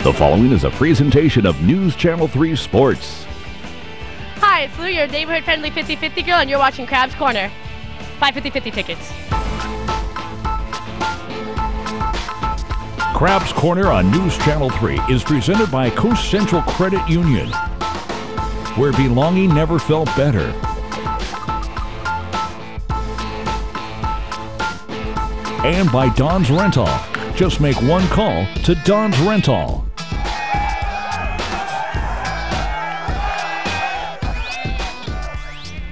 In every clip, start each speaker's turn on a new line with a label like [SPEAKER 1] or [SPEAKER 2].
[SPEAKER 1] The following is a presentation of News Channel 3 Sports.
[SPEAKER 2] Hi, it's Lou, your neighborhood-friendly 50-50 girl, and you're watching Crab's Corner. Buy 50-50 tickets.
[SPEAKER 1] Crab's Corner on News Channel 3 is presented by Coast Central Credit Union, where belonging never felt better. And by Don's Rental. Just make one call to Don's Rental.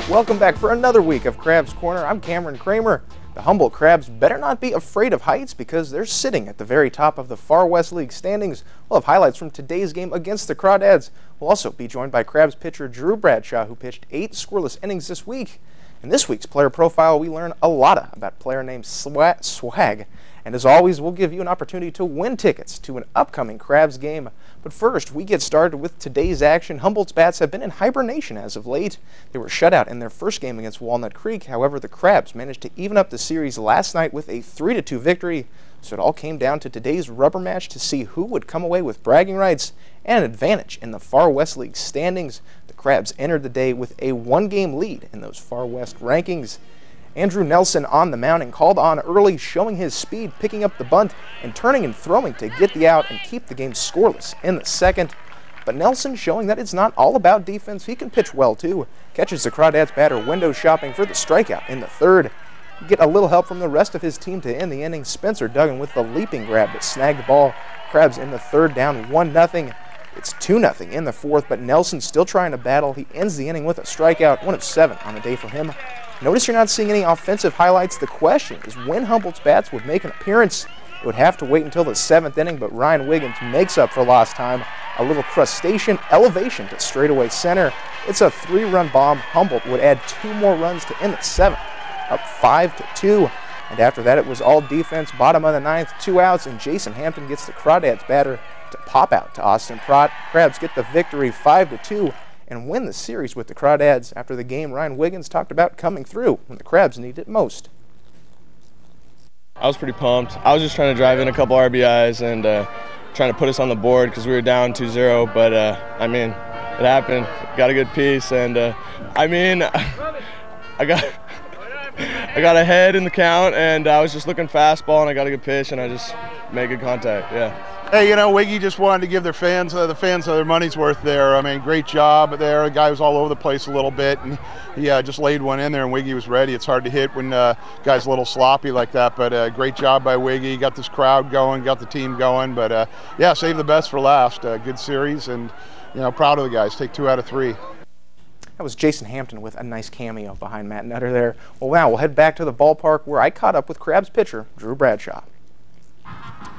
[SPEAKER 3] Welcome back for another week of Crab's Corner. I'm Cameron Kramer. The Humboldt Crabs better not be afraid of heights because they're sitting at the very top of the Far West League standings. We'll have highlights from today's game against the Crawdads. We'll also be joined by Crabs pitcher Drew Bradshaw, who pitched 8 scoreless innings this week. In this week's player profile, we learn a lot about a player named Swag. And as always, we'll give you an opportunity to win tickets to an upcoming Crabs game. But first, we get started with today's action. Humboldt's bats have been in hibernation as of late. They were shut out in their first game against Walnut Creek. However, the Crabs managed to even up the series last night with a 3-2 victory. So it all came down to today's rubber match to see who would come away with bragging rights and an advantage in the Far West League standings. The Crabs entered the day with a 1-game lead in those Far West rankings. Andrew Nelson on the mound and called on early, showing his speed, picking up the bunt and turning and throwing to get the out and keep the game scoreless in the second. But Nelson showing that it's not all about defense. He can pitch well too. Catches the Crawdads batter window shopping for the strikeout in the third. Get a little help from the rest of his team to end the inning. Spencer Duggan with the leaping grab that snagged the ball. Crabs in the third down 1-0. It's 2-0 in the fourth, but Nelson still trying to battle. He ends the inning with a strikeout, 1 of 7 on the day for him. Notice you're not seeing any offensive highlights. The question is when Humboldt's bats would make an appearance. It would have to wait until the 7th inning, but Ryan Wiggins makes up for lost time. A little crustacean elevation to straightaway center. It's a 3-run bomb. Humboldt would add 2 more runs to end the 7th, up 5-2. And after that, it was all defense. Bottom of the 9th, 2 outs, and Jason Hampton gets the Crawdads batter to pop out to Austin Prott. Crabs get the victory 5-2. And win the series with the Crawdads. After the game, Ryan Wiggins talked about coming through when the Crabs needed it most.
[SPEAKER 4] I was pretty pumped. I was just trying to drive in a couple RBIs and trying to put us on the board because we were down 2-0. But, I mean, it happened. Got a good piece. And, I mean, I got ahead in the count, and I was just looking fastball, and I got a good pitch, and I just made good contact, yeah.
[SPEAKER 5] Hey, you know, Wiggy just wanted to give their fans, the fans their money's worth there. I mean, great job there. The guy was all over the place a little bit, and he just laid one in there, and Wiggy was ready. It's hard to hit when guys a little sloppy like that, but great job by Wiggy. Got this crowd going, got the team going, but yeah, save the best for last. Good series, and you know, proud of the guys. Take 2 out of 3.
[SPEAKER 3] That was Jason Hampton with a nice cameo behind Matt Nutter there. Well, now we'll head back to the ballpark where I caught up with Crabs pitcher Drew Bradshaw.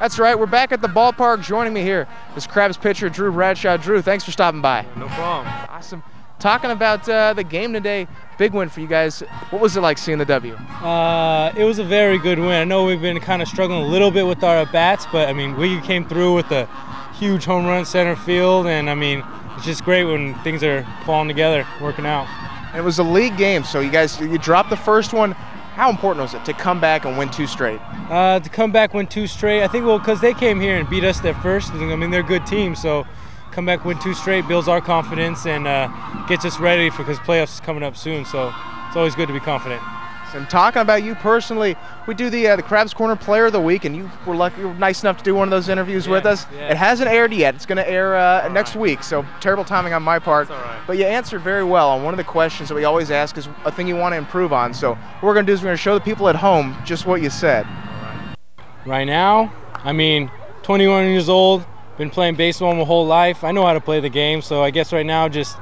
[SPEAKER 6] That's right, we're back at the ballpark. Joining me here is Crabs pitcher Drew Bradshaw. Drew, thanks for stopping by.
[SPEAKER 7] No problem.
[SPEAKER 6] Awesome. Talking about the game today, big win for you guys. What was it like seeing the W?
[SPEAKER 7] It was a very good win. I know we've been kind of struggling a little bit with our at-bats, but I mean, we came through with a huge home run center field, and I mean, it's just great when things are falling together, working out.
[SPEAKER 6] And it was a league game, so you dropped the first one. How important was it to come back and win 2 straight?
[SPEAKER 7] To come back, win 2 straight, I think, well, because they came here and beat us at first. I mean, they're a good team, so come back, win 2 straight, builds our confidence and gets us ready because playoffs is coming up soon. So it's always good to be confident.
[SPEAKER 6] And talking about you personally, we do the Crabs Corner Player of the Week, and you were nice enough to do one of those interviews with us.
[SPEAKER 7] Yeah.
[SPEAKER 6] It hasn't aired yet. It's going to air next week, so terrible timing on my part.
[SPEAKER 7] That's all right.
[SPEAKER 6] But you answered very well on one of the questions that we always ask is a thing you want to improve on. So what we're going to do is we're going to show the people at home just what you said.
[SPEAKER 7] Right now, I mean, 21 years old, been playing baseball my whole life. I know how to play the game, so I guess right now just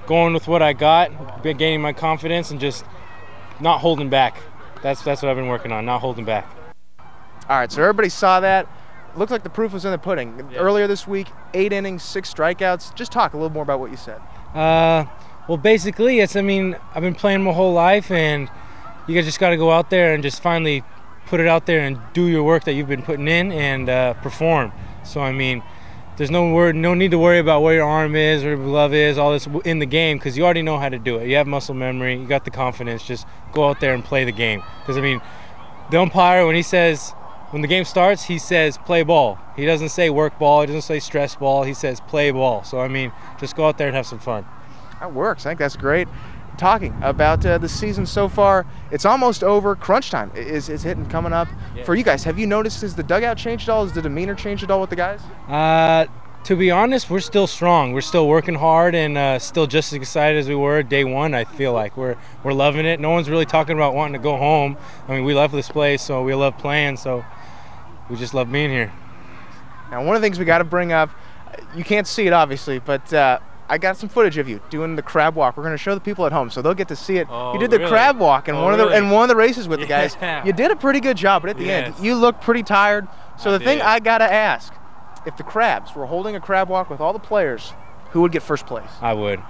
[SPEAKER 7] going with what I got, gaining my confidence and just not holding back. That's what I've been working on, not holding back.
[SPEAKER 6] All right, so everybody saw that. Looked like the proof was in the pudding. Yeah. Earlier this week, 8 innings, 6 strikeouts. Just talk a little more about what you said.
[SPEAKER 7] Well, basically, I mean, I've been playing my whole life, and you just got to go out there and just finally put it out there and do your work that you've been putting in and perform. So, I mean, there's no need to worry about where your arm is, where your glove is, all this in the game, because you already know how to do it. You have muscle memory, you got the confidence. Just go out there and play the game. Because, I mean, the umpire, when he says when the game starts, he says play ball. He doesn't say work ball. He doesn't say stress ball. He says play ball. So, I mean, just go out there and have some fun.
[SPEAKER 6] That works. I think that's great. Talking about the season so far, it's almost over. Crunch time is hitting, coming up.
[SPEAKER 7] Yeah.
[SPEAKER 6] For you guys, have you noticed, has the dugout changed at all? Has the demeanor changed at all with the guys?
[SPEAKER 7] To be honest, we're still strong. We're still working hard and still just as excited as we were day one. I feel like we're loving it. No one's really talking about wanting to go home. I mean, we love this place, so we love playing, so we just love being here.
[SPEAKER 6] Now, one of the things we got to bring up, you can't see it obviously, but I got some footage of you doing the crab walk. We're going to show the people at home, so they'll get to see it.
[SPEAKER 7] Oh,
[SPEAKER 6] you did the
[SPEAKER 7] really?
[SPEAKER 6] crab walk in one of the races with the guys.
[SPEAKER 7] Yeah.
[SPEAKER 6] You did a pretty good job, but at the end, you looked pretty tired. So the thing I got to ask, if the Crabs were holding a crab walk with all the players, who would get first place?
[SPEAKER 7] I would.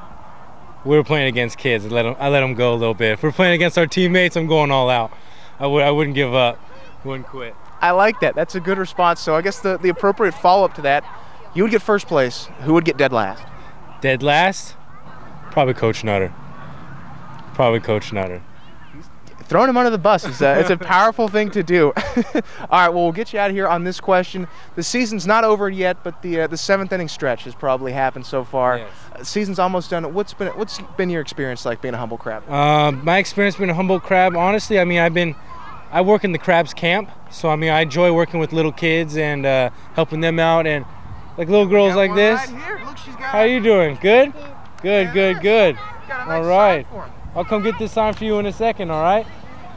[SPEAKER 7] We were playing against kids. I let them go a little bit. If we're playing against our teammates, I'm going all out. I wouldn't give up. Wouldn't quit.
[SPEAKER 6] I like that. That's a good response. So I guess the appropriate follow-up to that, you would get first place. Who would get dead last?
[SPEAKER 7] Dead last? Probably Coach Nutter. Probably Coach Nutter.
[SPEAKER 6] Throwing him under the bus is it's a powerful thing to do. All right, well, we'll get you out of here on this question. The season's not over yet, but the seventh inning stretch has probably happened so far.
[SPEAKER 7] Yes.
[SPEAKER 6] Season's almost done. What's been your experience like being a Humboldt Crab?
[SPEAKER 7] My experience being a Humboldt Crab, honestly, I mean, I work in the Crabs camp, so I mean, I enjoy working with little kids and helping them out, and like little girls like this.
[SPEAKER 6] Right here. Look, she's got
[SPEAKER 7] How you doing? Good? Good, good, good.
[SPEAKER 6] got a nice
[SPEAKER 7] All right.
[SPEAKER 6] sign for him.
[SPEAKER 7] I'll come get this sign for you in a second, all right?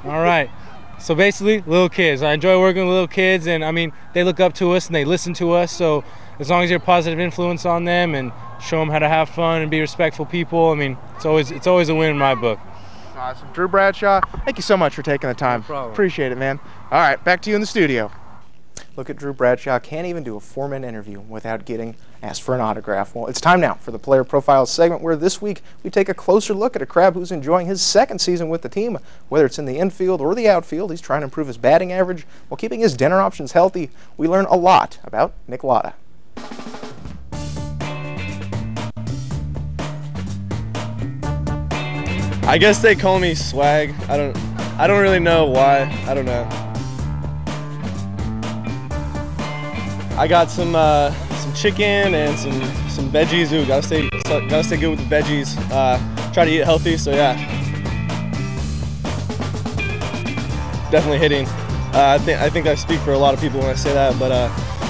[SPEAKER 7] All right. So basically, little kids. I enjoy working with little kids, and I mean, they look up to us and they listen to us. So as long as you're a positive influence on them and show them how to have fun and be respectful people, I mean, it's always a win in my book.
[SPEAKER 6] Awesome. Drew Bradshaw, thank you so much for taking the time.
[SPEAKER 7] No problem.
[SPEAKER 6] Appreciate it, man. All right, back to you in the studio.
[SPEAKER 3] Look at Drew Bradshaw. Can't even do a 4-minute interview without getting asked for an autograph. Well, it's time now for the Player Profiles segment, where this week we take a closer look at a Crab who's enjoying his second season with the team. Whether it's in the infield or the outfield, he's trying to improve his batting average while keeping his dinner options healthy. We learn a lot about Nick Latta.
[SPEAKER 4] I guess they call me Swag. I don't really know why. I don't know. I got some chicken and some veggies. Ooh, gotta stay good with the veggies. Try to eat healthy. So yeah, definitely hitting. I think I speak for a lot of people when I say that, but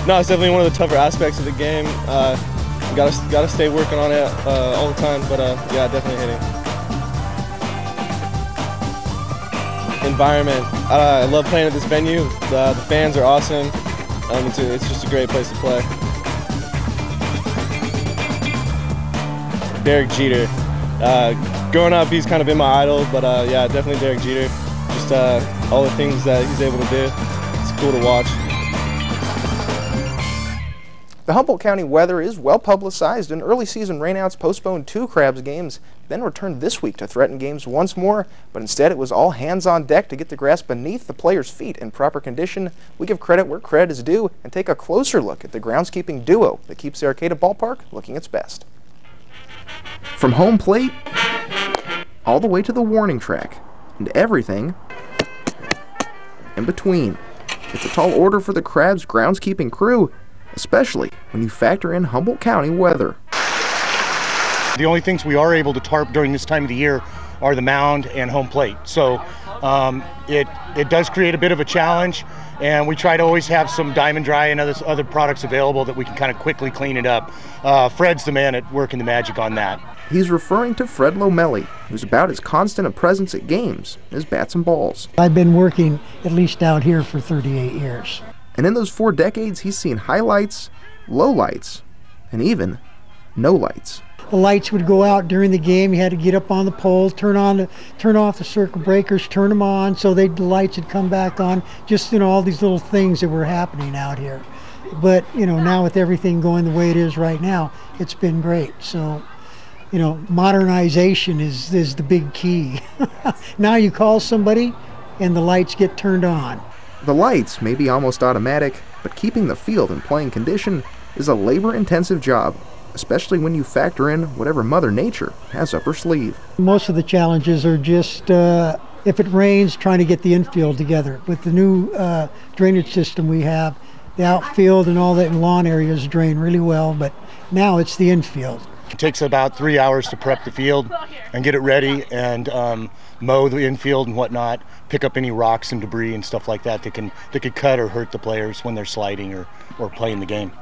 [SPEAKER 4] no, it's definitely one of the tougher aspects of the game. Gotta stay working on it all the time. But yeah, definitely hitting. Environment. I love playing at this venue. The fans are awesome. It's just a great place to play. Derek Jeter. Growing up, he's kind of been my idol, but yeah, definitely Derek Jeter. Just all the things that he's able to do. It's cool to watch.
[SPEAKER 3] The Humboldt County weather is well publicized, and early season rainouts postponed 2 Crabs games, then returned this week to threaten games once more, but instead it was all hands on deck to get the grass beneath the players' feet in proper condition. We give credit where credit is due and take a closer look at the groundskeeping duo that keeps the Arcata Ballpark looking its best. From home plate all the way to the warning track and everything in between. It's a tall order for the Crabs groundskeeping crew, especially when you factor in Humboldt County weather.
[SPEAKER 8] The only things we are able to tarp during this time of the year are the mound and home plate. So it does create a bit of a challenge, and we try to always have some Diamond Dry and other products available that we can kind of quickly clean it up. Fred's the man at working the magic on that.
[SPEAKER 3] He's referring to Fred Lomelli, who's about as constant a presence at games as bats and balls.
[SPEAKER 9] I've been working at least out here for 38 years.
[SPEAKER 3] And in those 4 decades, he's seen highlights, lowlights, and even no lights.
[SPEAKER 9] The lights would go out during the game. You had to get up on the pole, turn off the circuit breakers, turn them on so the lights would come back on. Just, all these little things that were happening out here. But, now with everything going the way it is right now, it's been great. So, modernization is the big key. Now you call somebody and the lights get turned on.
[SPEAKER 3] The lights may be almost automatic, but keeping the field in playing condition is a labor-intensive job, especially when you factor in whatever Mother Nature has up her sleeve.
[SPEAKER 9] Most of the challenges are just if it rains, trying to get the infield together. With the new drainage system we have, the outfield and all that lawn areas drain really well, but now it's the infield.
[SPEAKER 8] It takes about 3 hours to prep the field and get it ready and mow the infield and whatnot, pick up any rocks and debris and stuff like that that could cut or hurt the players when they're sliding or playing the game.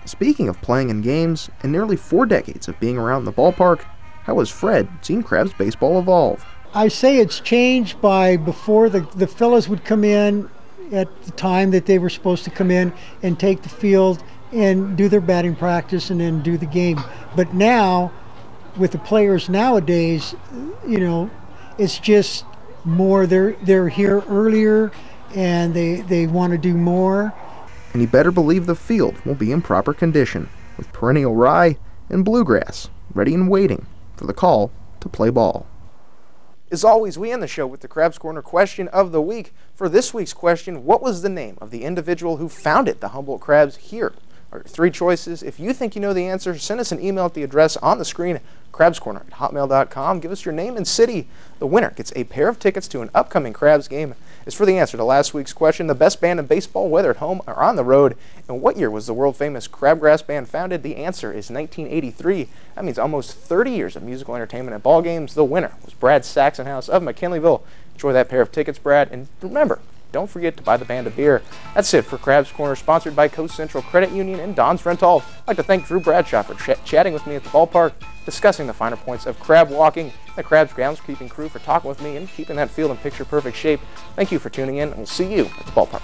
[SPEAKER 3] Speaking of playing in games, in nearly 4 decades of being around the ballpark, how has Fred seen Crabs baseball evolve?
[SPEAKER 9] I say it's changed by before the fellas would come in at the time that they were supposed to come in and take the field and do their batting practice and then do the game. But now, with the players nowadays, it's just more, they're here earlier and they want to do more.
[SPEAKER 3] And you better believe the field will be in proper condition, with perennial rye and bluegrass ready and waiting for the call to play ball. As always, we end the show with the Crabs Corner question of the week. For this week's question, what was the name of the individual who founded the Humboldt Crabs? Here are your 3 choices. If you think you know the answer, send us an email at the address on the screen, crabscorner@hotmail.com. Give us your name and city. The winner gets a pair of tickets to an upcoming Crabs game. As for the answer to last week's question, the best band in baseball, whether at home or on the road, and what year was the world-famous Crabgrass Band founded? The answer is 1983. That means almost 30 years of musical entertainment at ball games. The winner was Brad Saxonhouse of McKinleyville. Enjoy that pair of tickets, Brad, and remember, don't forget to buy the band a beer. That's it for Crabs Corner, sponsored by Coast Central Credit Union and Don's Rental. I'd like to thank Drew Bradshaw for chatting with me at the ballpark, discussing the finer points of crab walking, the Crabs groundskeeping crew for talking with me and keeping that field in picture-perfect shape. Thank you for tuning in, and we'll see you at the ballpark.